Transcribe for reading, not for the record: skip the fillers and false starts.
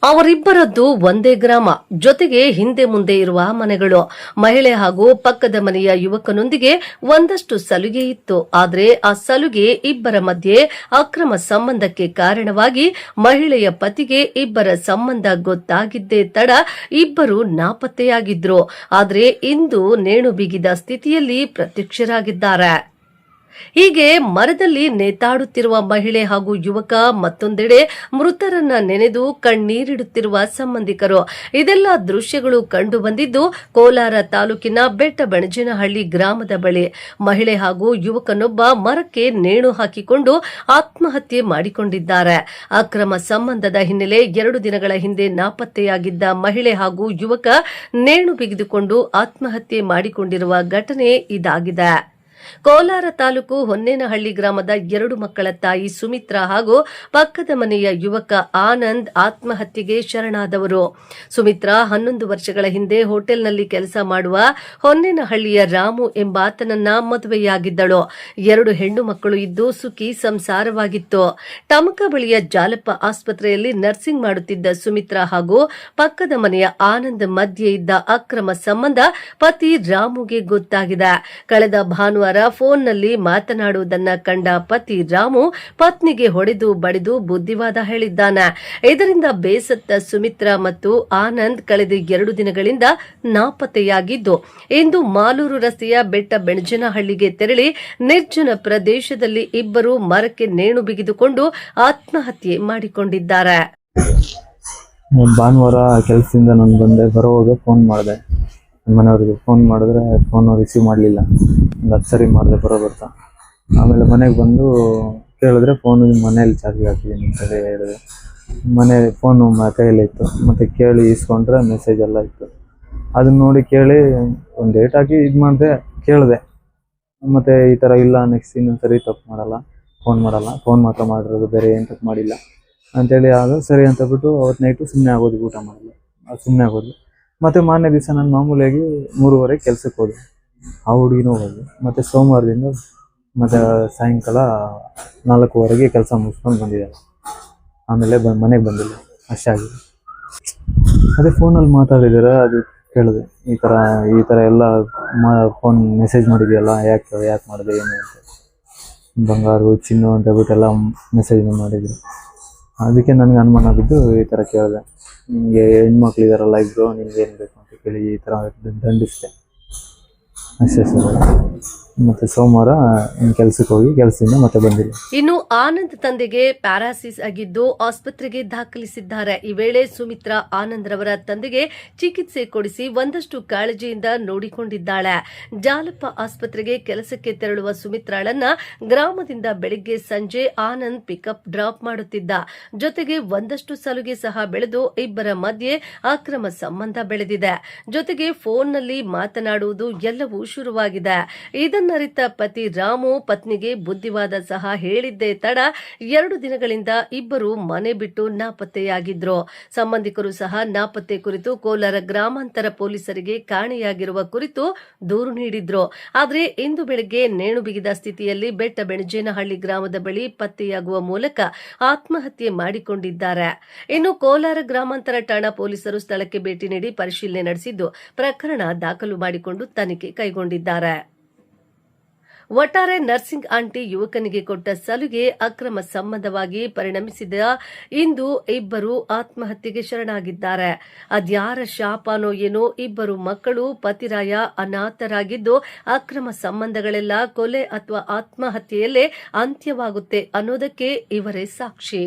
ಅವರಿಬ್ಬರದ್ದು ಒಂದೇ ಗ್ರಾಮ, ಜೊತೆಗೆ ಹಿಂದೆ ಮುಂದೆ ಇರುವ ಮನೆಗಳು. ಮಹಿಳೆ ಹಾಗೂ ಪಕ್ಕದ ಮನೆಯ ಯುವಕನೊಂದಿಗೆ ಒಂದಷ್ಟು ಸಲುಗೆ ಇತ್ತು. ಆದರೆ ಆ ಸಲುಗೆ ಇಬ್ಬರ ಮಧ್ಯೆ ಅಕ್ರಮ ಸಂಬಂಧಕ್ಕೆ ಕಾರಣವಾಗಿ ಮಹಿಳೆಯ ಪತಿಗೆ ಇಬ್ಬರ ಸಂಬಂಧ ಗೊತ್ತಾಗಿದ್ದೇ ತಡ ಇಬ್ಬರು ನಾಪತ್ತೆಯಾಗಿದ್ರು. ಆದರೆ ಇಂದು ನೇಣು ಬಿಗಿದ ಸ್ಥಿತಿಯಲ್ಲಿ ಪ್ರತ್ಯಕ್ಷರಾಗಿದ್ದಾರೆ. ಹೀಗೆ ಮರದಲ್ಲಿ ನೇತಾಡುತ್ತಿರುವ ಮಹಿಳೆ ಹಾಗೂ ಯುವಕ, ಮತ್ತೊಂದೆಡೆ ಮೃತರನ್ನ ನೆನೆದು ಕಣ್ಣೀರಿಡುತ್ತಿರುವ ಸಂಬಂಧಿಕರು. ಇದೆಲ್ಲ ದೃಶ್ಯಗಳು ಕಂಡು ಬಂದಿದ್ದು ಕೋಲಾರ ತಾಲೂಕಿನ ಬೆಟ್ಟಬೆಣಜಿನಹಳ್ಳಿ ಗ್ರಾಮದ ಬಳಿ. ಮಹಿಳೆ ಹಾಗೂ ಯುವಕನೊಬ್ಬ ಮರಕ್ಕೆ ನೇಣು ಹಾಕಿಕೊಂಡು ಆತ್ಮಹತ್ಯೆ ಮಾಡಿಕೊಂಡಿದ್ದಾರೆ. ಅಕ್ರಮ ಸಂಬಂಧದ ಹಿನ್ನೆಲೆ 2 ದಿನಗಳ ಹಿಂದೆ ನಾಪತ್ತೆಯಾಗಿದ್ದ ಮಹಿಳೆ ಹಾಗೂ ಯುವಕ ನೇಣು ಬಿಗಿದುಕೊಂಡು ಆತ್ಮಹತ್ಯೆ ಮಾಡಿಕೊಂಡಿರುವ ಘಟನೆ ಇದಾಗಿದೆ. ಕೋಲಾರ ತಾಲೂಕು ಹೊನ್ನೇನಹಳ್ಳಿ ಗ್ರಾಮದ 2 ಮಕ್ಕಳ ತಾಯಿ ಸುಮಿತ್ರಾ ಹಾಗೂ ಪಕ್ಕದ ಮನೆಯ ಯುವಕ ಆನಂದ್ ಆತ್ಮಹತ್ಯೆಗೆ ಶರಣಾದವರು. ಸುಮಿತ್ರಾ 11 ವರ್ಷಗಳ ಹಿಂದೆ ಹೋಟೆಲ್ನಲ್ಲಿ ಕೆಲಸ ಮಾಡುವ ಹೊನ್ನೇನಹಳ್ಳಿಯ ರಾಮು ಎಂಬಾತನನ್ನ ಮದುವೆಯಾಗಿದ್ದಳು. 2 ಹೆಣ್ಣು ಮಕ್ಕಳು ಇದ್ದು ಸುಖಿ ಸಂಸಾರವಾಗಿತ್ತು. ಟಮಕ ಬಳಿಯ ಜಾಲಪ್ಪ ಆಸ್ಪತ್ರೆಯಲ್ಲಿ ನರ್ಸಿಂಗ್ ಮಾಡುತ್ತಿದ್ದ ಸುಮಿತ್ರಾ ಹಾಗೂ ಪಕ್ಕದ ಮನೆಯ ಆನಂದ್ ಮಧ್ಯೆ ಇದ್ದ ಅಕ್ರಮ ಸಂಬಂಧ ಪತಿ ರಾಮುಗೆ ಗೊತ್ತಾಗಿದೆ. ಕಳೆದ ಭಾನುವಾರ ಫೋನ್ನಲ್ಲಿ ಮಾತನಾಡುವುದನ್ನ ಕಂಡ ಪತಿ ರಾಮು ಪತ್ನಿಗೆ ಹೊಡೆದು ಬಡಿದು ಬುದ್ಧಿವಾದ ಹೇಳಿದ್ದಾನೆ. ಇದರಿಂದ ಬೇಸತ್ತ ಸುಮಿತ್ರಾ ಮತ್ತು ಆನಂದ್ ಕಳೆದ 2 ದಿನಗಳಿಂದ ನಾಪತ್ತೆಯಾಗಿದ್ದು ಇಂದು ಮಾಲೂರು ರಸ್ತೆಯ ಬೆಟ್ಟಬೆಣಜಿನಹಳ್ಳಿಗೆ ತೆರಳಿ ನಿರ್ಜನ ಪ್ರದೇಶದಲ್ಲಿ ಇಬ್ಬರು ಮರಕ್ಕೆ ನೇಣು ಬಿಗಿದುಕೊಂಡು ಆತ್ಮಹತ್ಯೆ ಮಾಡಿಕೊಂಡಿದ್ದಾರೆ. ಭಾನುವಾರ ಕೆಲಸದಿಂದ ನಾನು ಬಂದೆ, ಬರೋವಾಗ ಫೋನ್ ಮಾಡಿದೆ ಮನೆಯವ್ರಿಗೆ. ಫೋನ್ ಮಾಡಿದ್ರೆ ಫೋನು ರಿಸೀವ್ ಮಾಡಲಿಲ್ಲ. ಒಂದು 10 ಸರಿ ಮಾಡಿದೆ ಬರ್ತಾ. ಆಮೇಲೆ ಮನೆಗೆ ಬಂದು ಕೇಳಿದ್ರೆ ಫೋನು ಮನೇಲಿ ಚಾರ್ಜ್ ಹಾಕಿದ್ದೀನಿ ಅಂತ ಹೇಳಿದೆ. ಮನೆ ಫೋನು ಕೈಯಲ್ಲಿ ಇತ್ತು. ಮತ್ತು ಕೇಳಿ ಇಸ್ಕೊಂಡ್ರೆ ಮೆಸೇಜ್ ಎಲ್ಲ ಇತ್ತು. ಅದನ್ನ ನೋಡಿ ಕೇಳಿ ಒಂದು ಡೇಟ್ ಹಾಕಿ ಇದು ಮಾಡಿದೆ, ಕೇಳಿದೆ. ಮತ್ತು ಈ ಥರ ಇಲ್ಲ, ನೆಕ್ಸ್ಟ್ ಇನ್ನೊಂದು ಸರಿ ತಪ್ಪು ಮಾಡಲ್ಲ, ಫೋನ್ ಮಾತ್ರ ಮಾಡಿರೋದು, ಬೇರೆ ಏನು ತಪ್ಪು ಮಾಡಿಲ್ಲ ಅಂತೇಳಿ ಆಗ ಸರಿ ಅಂತ ಬಿಟ್ಟು ಅವತ್ತು ನೈಟು ಸುಮ್ಮನೆ ಆಗೋದು, ಊಟ ಮಾಡಲ್ಲ, ಸುಮ್ಮನೆ ಆಗೋದು. ಮತ್ತು ಮಾರನೇ ದಿವಸ ನಾನು ಮಾಮೂಲಿಯಾಗಿ 3:30 ಕೆಲಸಕ್ಕೆ ಹೋದೆ. ಆ ಹುಡುಗಿನೂ ಹೋದೆ. ಮತ್ತು ಸೋಮವಾರದಿಂದ ಮತ್ತು ಸಾಯಂಕಾಲ 4:00 ಕೆಲಸ ಮುಗಿಸ್ಕೊಂಡು ಬಂದಿದ್ದಾರೆ. ಆಮೇಲೆ ಮನೆಗೆ ಬಂದಿಲ್ಲ, ಅಷ್ಟಾಗಿದೆ. ಅದೇ ಫೋನಲ್ಲಿ ಮಾತಾಡಿದ್ದಾರೆ, ಅದು ಕೇಳಿದೆ, ಈ ಥರ ಎಲ್ಲ ಫೋನ್ ಮೆಸೇಜ್ ಮಾಡಿದೆಯಲ್ಲ, ಯಾಕೆ ಮಾಡಿದೆ ಏನು ಅಂತ. ಬಂಗಾರು ಚಿನ್ನು ಅಂತ ಹೇಳ್ಬಿಟ್ಟು ಎಲ್ಲ ಮೆಸೇಜ್ ಮಾಡಿದ್ರು. ಅದಕ್ಕೆ ನನಗೆ ಅನುಮಾನ ಬಿದ್ದು ಈ ಥರ ಕೇಳಿದೆ, ನಿಮಗೆ ಹೆಣ್ಮಕ್ಳಿದಾರಲ್ಲ ಇಬ್ಬರು, ನಿಮ್ಗೆ ಏನು ಬೇಕು ಅಂತ ಕೇಳಿ ಈ ಥರ ದಂಡಿಸಿದೆ ಅಷ್ಟೇ ಸರ್. ಮತ್ತೆ ಸೋಮವಾರ ಕೆಲಸಕ್ಕೆ ಹೋಗಿ ಕೆಲಸದಿಂದ ಮತ್ತೆ ಬಂದಿಲ್ಲ. ಇನ್ನು ಆನಂದ್ ತಂದೆಗೆ ಪ್ಯಾರಾಸಿಸ್ ಆಗಿದ್ದು ಆಸ್ಪತ್ರೆಗೆ ದಾಖಲಿಸಿದ್ದಾರೆ. ಈ ವೇಳೆ ಸುಮಿತ್ರಾ ಆನಂದ್ ರವರ ತಂದೆಗೆ ಚಿಕಿತ್ಸೆ ಕೊಡಿಸಿ ಒಂದಷ್ಟು ಕಾಳಜಿಯಿಂದ ನೋಡಿಕೊಂಡಿದ್ದಾಳೆ. ಜಾಲಪ್ಪ ಆಸ್ಪತ್ರೆಗೆ ಕೆಲಸಕ್ಕೆ ತೆರಳುವ ಸುಮಿತ್ರಾಳನ್ನ ಗ್ರಾಮದಿಂದ ಬೆಳಿಗ್ಗೆ ಸಂಜೆ ಆನಂದ್ ಪಿಕಪ್ ಡ್ರಾಪ್ ಮಾಡುತ್ತಿದ್ದ. ಜೊತೆಗೆ ಒಂದಷ್ಟು ಸಲುಗೆ ಸಹ ಬೆಳೆದು ಇಬ್ಬರ ಮಧ್ಯೆ ಅಕ್ರಮ ಸಂಬಂಧ ಬೆಳೆದಿದೆ. ಜೊತೆಗೆ ಫೋನ್ನಲ್ಲಿ ಮಾತನಾಡುವುದು ಎಲ್ಲವೂ ಶುರುವಾಗಿದೆ. ಇದನ್ನರಿತ ಪತಿ ರಾಮು ಪತ್ನಿಗೆ ಬುದ್ಧಿವಾದ ಸಹ ಹೇಳಿದ್ದೇ ತಡ 2 ದಿನಗಳಿಂದ ಇಬ್ಬರು ಮನೆ ಬಿಟ್ಟು ನಾಪತ್ತೆಯಾಗಿದ್ರು. ಸಂಬಂಧಿಕರು ಸಹ ನಾಪತ್ತೆ ಕುರಿತು ಕೋಲಾರ ಗ್ರಾಮಾಂತರ ಪೊಲೀಸರಿಗೆ ಕಾಣೆಯಾಗಿರುವ ಕುರಿತು ದೂರು ನೀಡಿದ್ರು. ಆದರೆ ಇಂದು ಬೆಳಗ್ಗೆ ನೇಣು ಬಿಗಿದ ಸ್ಥಿತಿಯಲ್ಲಿ ಬೆಟ್ಟಬೆಣಜೇನಹಳ್ಳಿ ಗ್ರಾಮದ ಬಳಿ ಪತ್ತೆಯಾಗುವ ಮೂಲಕ ಆತ್ಮಹತ್ಯೆ ಮಾಡಿಕೊಂಡಿದ್ದಾರೆ. ಇನ್ನು ಕೋಲಾರ ಗ್ರಾಮಾಂತರ ಠಾಣಾ ಪೊಲೀಸರು ಸ್ಥಳಕ್ಕೆ ಭೇಟಿ ನೀಡಿ ಪರಿಶೀಲನೆ ನಡೆಸಿದ್ದು ಪ್ರಕರಣ ದಾಖಲು ಮಾಡಿಕೊಂಡು ತನಿಖೆ ಕೈಗೊಂಡಿದ್ದಾರೆ. ಒಟ್ಟಾರೆ ನರ್ಸಿಂಗ್ ಆಂಟಿ ಯುವಕನಿಗೆ ಕೊಟ್ಟ ಸಲುಗೆ ಅಕ್ರಮ ಸಂಬಂಧವಾಗಿ ಪರಿಣಮಿಸಿದ ಇಂದು ಇಬ್ಬರು ಆತ್ಮಹತ್ಯೆಗೆ ಶರಣಾಗಿದ್ದಾರೆ. ಅದ್ಯಾರ ಶಾಪನೋ ಏನೋ ಇಬ್ಬರು ಮಕ್ಕಳು ಪತಿರಾಯ ಅನಾಥರಾಗಿದ್ದು ಅಕ್ರಮ ಸಂಬಂಧಗಳೆಲ್ಲ ಕೊಲೆ ಅಥವಾ ಆತ್ಮಹತ್ಯೆಯಲ್ಲೇ ಅಂತ್ಯವಾಗುತ್ತೆ ಅನ್ನೋದಕ್ಕೆ ಇವರೇ ಸಾಕ್ಷಿ.